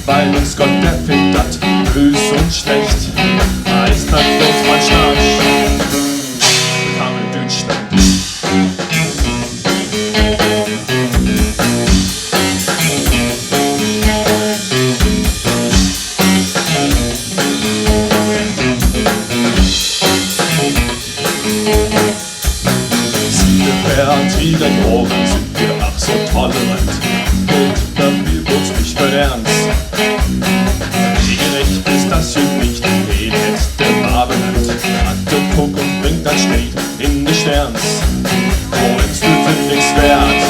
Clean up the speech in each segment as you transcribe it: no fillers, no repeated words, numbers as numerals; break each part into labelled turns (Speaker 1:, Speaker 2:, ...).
Speaker 1: Weil uns Gott erfindet hat, bös und schlecht, heißt das bloß man Schnarch, kam in Deutschland. Siege, Tiger, Ohren sind wir ach so tolerant. Geld dafür wird's nicht verlernt. Wie gerecht ist das hier nicht, den hätt der Babeland. Hat der Puck und bringt das Steg in die Sterns. Wo ist für nichts wert?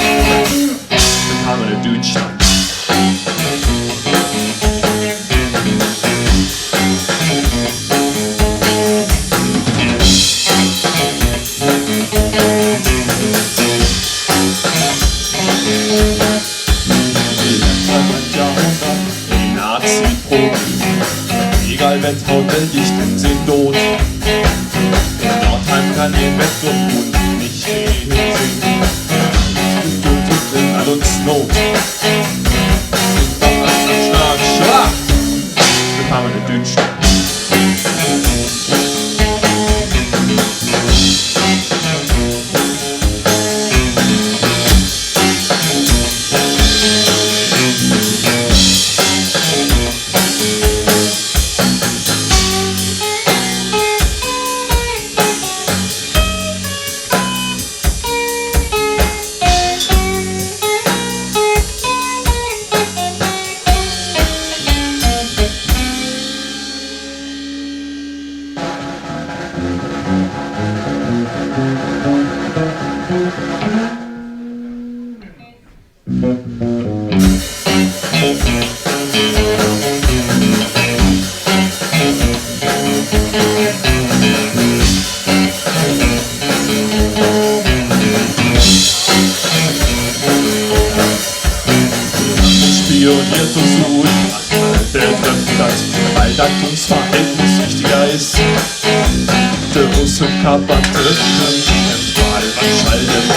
Speaker 1: Willkommen in Deutschland. Egal, wenn Hotel dicht und sind tot. In Nordheim kann ihr Bett und Hund nicht stehen singen. Getötet in all uns Not. Doch an am Schlag, schwach! Willkommen in Deutschland. Spioniert uns gut, der trifft das, weil das uns Verhältnis wichtiger ist. Der Russe kapert trifft, im Wahlwand schaltet,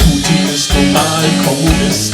Speaker 1: Putin ist normal Kommunist.